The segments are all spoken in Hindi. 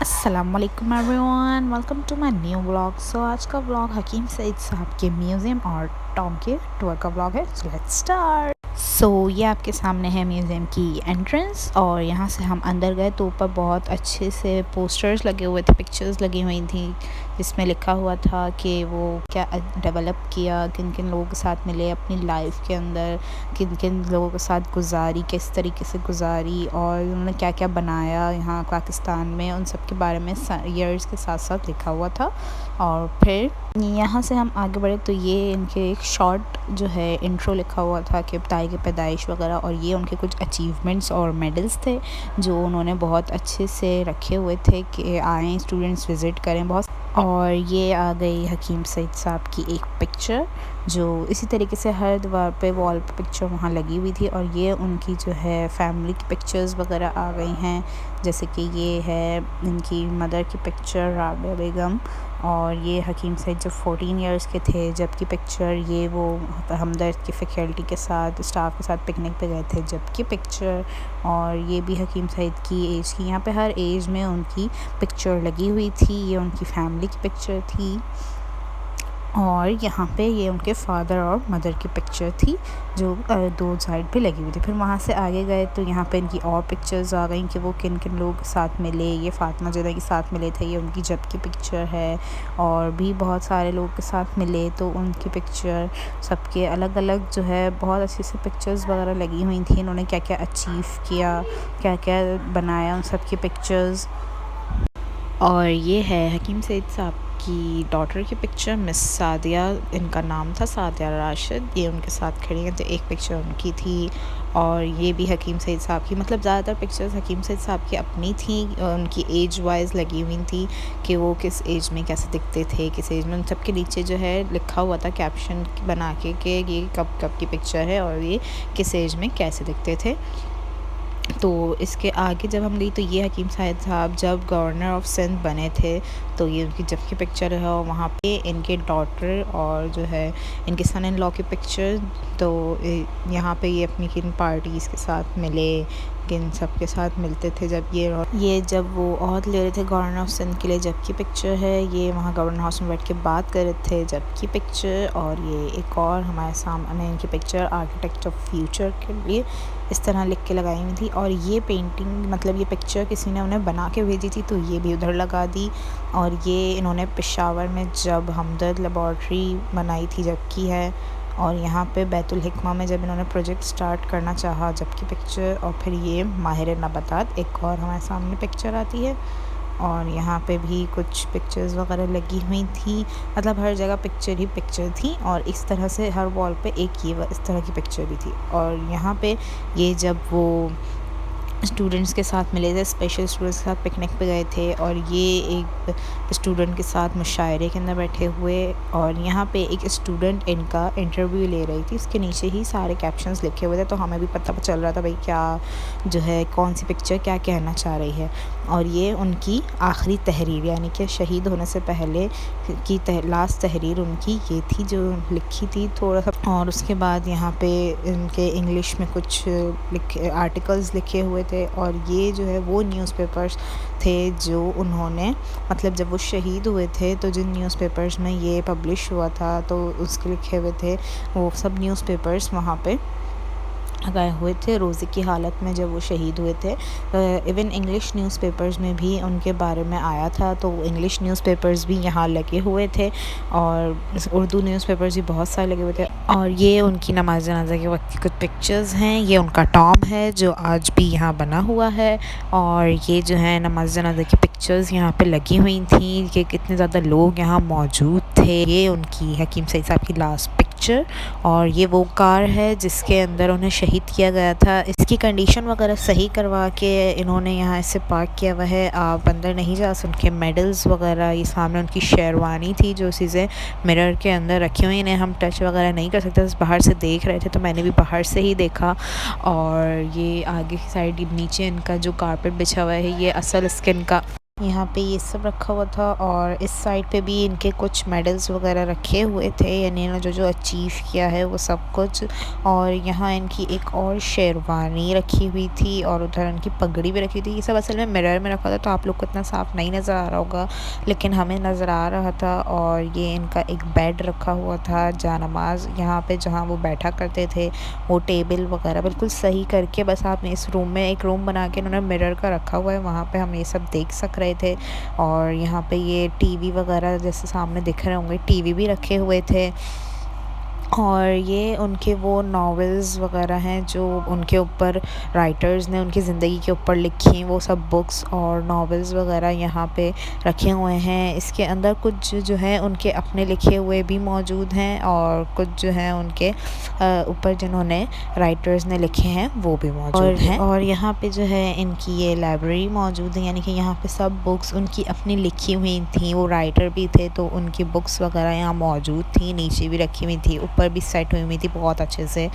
अस्सलामुअलैकुम everyone, welcome to my new vlog. So आज का व्लॉग हकीम सईद साहब के म्यूज़ियम और टॉम के टूर का व्लॉग है। So let's start. सो ये आपके सामने है म्यूज़ियम की एंट्रेंस और यहाँ से हम अंदर गए तो ऊपर बहुत अच्छे से पोस्टर्स लगे हुए थे, पिक्चर्स लगी हुई थी जिसमें लिखा हुआ था कि वो क्या डेवलप किया, किन किन लोगों के साथ मिले अपनी लाइफ के अंदर, किन किन लोगों के साथ गुजारी, किस तरीके से गुजारी और उन्होंने क्या क्या बनाया यहाँ पाकिस्तान में, उन सब के बारे में ईयर्स के साथ साथ लिखा हुआ था। और फिर यहाँ से हम आगे बढ़े तो ये इनके एक शॉर्ट जो है इंट्रो लिखा हुआ था कि ताई की पैदाइश वगैरह, और ये उनके कुछ अचीवमेंट्स और मेडल्स थे जो उन्होंने बहुत अच्छे से रखे हुए थे कि आएँ स्टूडेंट्स विज़िट करें बहुत। और ये आ गई हकीम सईद साहब की एक पिक्चर जो इसी तरीके से हर दीवार पे वॉल पे पिक्चर वहाँ लगी हुई थी। और ये उनकी जो है फैमिली की पिक्चर्स वगैरह आ गई हैं, जैसे कि ये है इनकी मदर की पिक्चर राबिया बेगम, और ये हकीम सईद जब 14 इयर्स के थे जबकि पिक्चर, ये वो हमदर्द की फैकल्टी के साथ स्टाफ के साथ पिकनिक पे गए थे जबकि पिक्चर, और ये भी हकीम सईद की एज की, यहाँ पे हर एज में उनकी पिक्चर लगी हुई थी। ये उनकी फैमिली की पिक्चर थी और यहाँ पे ये उनके फादर और मदर की पिक्चर थी जो दो साइड पे लगी हुई थी। फिर वहाँ से आगे गए तो यहाँ पे इनकी और पिक्चर्स आ गई कि वो किन किन लोगों के साथ मिले। ये फ़ातिमा ज़हरा के साथ मिले थे, ये उनकी जब की पिक्चर है, और भी बहुत सारे लोगों के साथ मिले तो उनकी पिक्चर, सबके अलग अलग जो है बहुत अच्छी सी पिक्चर्स वगैरह लगी हुई थी। इन्होंने क्या क्या अचीव किया, क्या क्या बनाया, उन सब की पिक्चर्स। और ये है हकीम सईद साहब की डॉटर की पिक्चर, मिस सादिया इनका नाम था, सादिया राशिद, ये उनके साथ खड़ी हैं तो एक पिक्चर उनकी थी। और ये भी हकीम सईद साहब की, मतलब ज़्यादातर पिक्चर्स हकीम सईद साहब की अपनी थी, उनकी एज वाइज लगी हुई थी कि वो किस एज में कैसे दिखते थे, किस एज में। उन सब के नीचे जो है लिखा हुआ था कैप्शन बना के कि ये कब कब की पिक्चर है और ये किस एज में कैसे दिखते थे। तो इसके आगे जब हम गई तो ये हकीम सईद साहब जब गवर्नर ऑफ सिंध बने थे तो ये उनकी जब की पिक्चर है, और वहाँ पे इनके डॉटर और जो है इनके सन इन लॉ की पिक्चर। तो यहाँ पे ये अपनी किन पार्टीज़ के साथ मिले, किन सब के साथ मिलते थे जब ये जब वो ओहद ले रहे थे गवर्नर ऑफ सिंध के लिए, जब की पिक्चर है। ये वहाँ गवर्नर हाउस में बैठ के बात कर रहे थे जब की पिक्चर। और ये एक और हमारे सामने इनकी पिक्चर आर्किटेक्ट ऑफ फ्यूचर के लिए इस तरह लिख के लगाई हुई थी। और ये पेंटिंग, मतलब ये पिक्चर किसी ने उन्हें बना के भेजी थी तो ये भी उधर लगा दी। और ये इन्होंने पेशावर में जब हमदर्द लेबॉर्ट्री बनाई थी जबकि है, और यहाँ पे बैतुल हिकमा में जब इन्होंने प्रोजेक्ट स्टार्ट करना चाहा जबकि पिक्चर। और फिर ये माहिर नबातात एक और हमारे सामने पिक्चर आती है, और यहाँ पे भी कुछ पिक्चर्स वगैरह लगी हुई थी, मतलब हर जगह पिक्चर ही पिक्चर थी। और इस तरह से हर वॉल पे एक ये इस तरह की पिक्चर भी थी। और यहाँ पे ये जब वो स्टूडेंट्स के साथ मिले थे, स्पेशल स्टूडेंट्स के साथ पिकनिक पे गए थे, और ये एक स्टूडेंट के साथ मुशायरे के अंदर बैठे हुए, और यहाँ पे एक स्टूडेंट इनका इंटरव्यू ले रही थी, उसके नीचे ही सारे कैप्शंस लिखे हुए थे तो हमें भी पता चल रहा था भाई क्या जो है कौन सी पिक्चर क्या कहना चाह रही है। और ये उनकी आखिरी तहरीर, यानी कि शहीद होने से पहले की लास्ट तहरीर उनकी ये थी जो लिखी थी थोड़ा सा। और उसके बाद यहाँ पे इनके इंग्लिश में कुछ आर्टिकल्स लिखे हुए थे। और ये जो है वो न्यूज़पेपर्स थे जो उन्होंने, मतलब जब वो शहीद हुए थे तो जिन न्यूज़पेपर्स में ये पब्लिश हुआ था तो उसके लिखे हुए थे वो सब न्यूज़पेपर्स वहाँ पे लगाए हुए थे रोज़े की हालत में जब वो शहीद हुए थे। इवन इंग्लिश न्यूज़पेपर्स में भी उनके बारे में आया था तो इंग्लिश न्यूज़पेपर्स भी यहाँ लगे हुए थे, और उर्दू न्यूज़पेपर्स भी बहुत सारे लगे हुए थे। और ये उनकी नमाज जनाजा के वक्त की कुछ पिक्चर्स हैं। ये उनका टॉम है जो आज भी यहाँ बना हुआ है, और ये जो है नमाज जनाजा की पिक्चर्स यहाँ पे लगी हुई थी कि कितने ज़्यादा लोग यहाँ मौजूद थे। ये उनकी हकीम सईद साहब की लास्ट पिक्चर। और ये वो कार है जिसके अंदर उन्हें शहीद किया गया था, इसकी कंडीशन वगैरह सही करवा के इन्होंने यहाँ इसे पार्क किया हुआ है। आप अंदर नहीं जा सकते। उनके मेडल्स वगैरह, ये सामने उनकी शेरवानी थी जो चीज़ें मिरर के अंदर रखी हुई, इन्हें हम टच वगैरह नहीं कर सकते, बस बाहर से देख रहे थे तो मैंने भी बाहर से ही देखा। और ये आगे की साइड नीचे इनका जो कारपेट बिछा हुआ है ये असल स्किन का यहाँ पे ये सब रखा हुआ था और इस साइड पे भी इनके कुछ मेडल्स वगैरह रखे हुए थे, यानी इन्होंने जो जो अचीव किया है वो सब कुछ। और यहाँ इनकी एक और शेरवानी रखी हुई थी और उधर इनकी पगड़ी भी रखी थी। ये सब असल में मिरर में रखा था, तो आप लोग को इतना साफ नहीं नज़र आ रहा होगा, लेकिन हमें नज़र आ रहा था। और ये इनका एक बेड रखा हुआ था, जानमाज यहाँ पे जहाँ वो बैठा करते थे, वो टेबल वगैरह बिल्कुल सही करके, बस आपने इस रूम में एक रूम बना के इन्होंने मिरर का रखा हुआ है, वहाँ पे हम ये सब देख सक रहे थे। और यहाँ पे ये टीवी वगैरह जैसे सामने दिख रहे होंगे, टीवी भी रखे हुए थे। और ये उनके वो नॉवेल्स वगैरह हैं जो उनके ऊपर राइटर्स ने उनकी ज़िंदगी के ऊपर लिखी, वो सब बुक्स और नॉवेल्स वगैरह यहाँ पे रखे हुए हैं। इसके अंदर कुछ जो है उनके अपने लिखे हुए भी मौजूद हैं और कुछ जो है उनके ऊपर जिन्होंने राइटर्स ने लिखे हैं वो भी मौजूद हैं। और यहाँ पे जो है इनकी ये लाइब्रेरी मौजूद है, यानी कि यहाँ पे सब बुक्स उनकी अपनी लिखी हुई थी, वो राइटर भी थे तो उनकी बुक्स वगैरह यहाँ मौजूद थी, नीचे भी रखी हुई थी, ऊपर भी सेट हुई थी बहुत अच्छे से।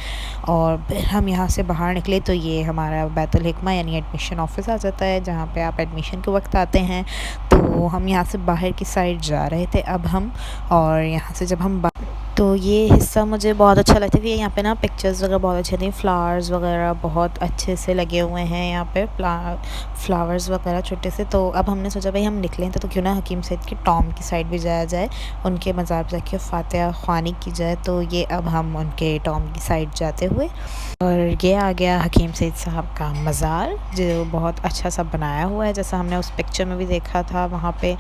और फिर हम यहाँ से बाहर निकले तो ये हमारा बैतुल हिकमा यानी एडमिशन ऑफिस आ जाता है, जहाँ पे आप एडमिशन के वक्त आते हैं। तो हम यहाँ से बाहर की साइड जा रहे थे अब हम, और यहाँ से जब हम तो ये हिस्सा मुझे बहुत अच्छा लगता है कि यहाँ पे ना पिक्चर्स वगैरह बहुत अच्छे थे, फ्लावर्स वगैरह बहुत अच्छे से लगे हुए हैं यहाँ पे, फ्लावर्स वगैरह छोटे से। तो अब हमने सोचा भाई हम निकलें तो क्यों ना हकीम सईद की टॉम की साइड भी जाया जाए, उनके मज़ार पर जाके फातिहा ख्वानी की जाए। तो ये अब हम उनके टॉम की साइड जाते हुए, और ये आ गया हकीम सईद साहब का मज़ार जो बहुत अच्छा सा बनाया हुआ है, जैसा हमने उस पिक्चर में भी देखा था वहाँ पे।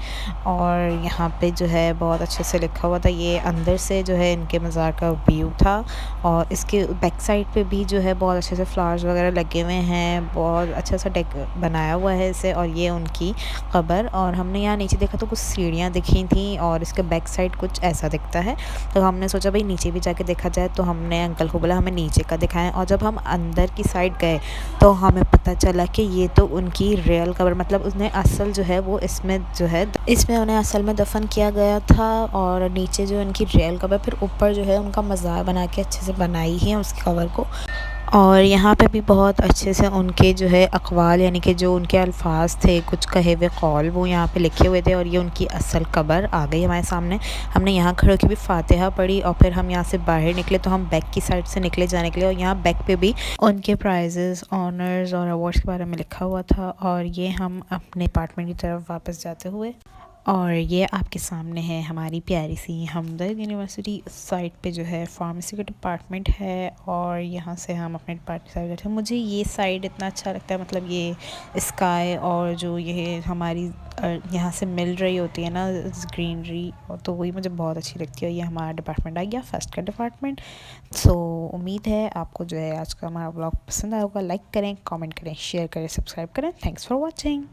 और यहाँ पे जो है बहुत अच्छे से लिखा हुआ था, ये अंदर से जो है इनके मज़ार का व्यू था। और इसके बैक साइड पे भी जो है बहुत अच्छे से फ्लावर्स वगैरह लगे हुए हैं, बहुत अच्छा सा बनाया हुआ है इसे। और ये उनकी क़ब्र, और हमने यहाँ नीचे देखा तो कुछ सीढ़ियाँ दिखी थी और इसके बैक साइड कुछ ऐसा दिखता है। तो हमने सोचा भाई नीचे भी जाके देखा जाए, तो हमने अंकल को बोला हमें नीचे का दिखाएं। और जब हम अंदर की साइड गए तो हमें पता चला कि ये तो उनकी रियल क़ब्र, मतलब उसने असल जो है वो इसमें जो है इसमें उन्हें असल में दफन किया गया था। और नीचे जो उनकी रियल क़ब्र, फिर ऊपर जो है उनका मज़ार बना के अच्छे से बनाई है उसकी क़ब्र को। और यहाँ पे भी बहुत अच्छे से उनके जो है अक़वाल, यानी कि जो उनके अल्फाज थे, कुछ कहे हुए कौल, वो यहाँ पे लिखे हुए थे। और ये उनकी असल क़ब्र आ गई हमारे सामने। हमने यहाँ खड़े होकर भी फातिहा पढ़ी और फिर हम यहाँ से बाहर निकले, तो हम बैक की साइड से निकले जाने के लिए। और यहाँ बैक पे भी उनके प्राइजेस, ऑनर्स और अवार्ड्स के बारे में लिखा हुआ था। और ये हम अपने अपार्टमेंट की तरफ वापस जाते हुए, और ये आपके सामने है हमारी प्यारी सी हमदर्द यूनिवर्सिटी। इस साइड पे जो है फार्मेसी का डिपार्टमेंट है, और यहाँ से हम अपने डिपार्टमेंट साइड जाते हैं। मुझे ये साइड इतना अच्छा लगता है, मतलब ये स्काई और जो ये हमारी यहाँ से मिल रही होती है ना ग्रीनरी, तो वही मुझे बहुत अच्छी लगती है। ये हमारा डिपार्टमेंट आ गया फर्स्ट का डिपार्टमेंट। सो उम्मीद है आपको जो है आज का हमारा ब्लॉग पसंद आया होगा। लाइक करें, कमेंट करें, शेयर करें, सब्सक्राइब करें। Thanks for watching.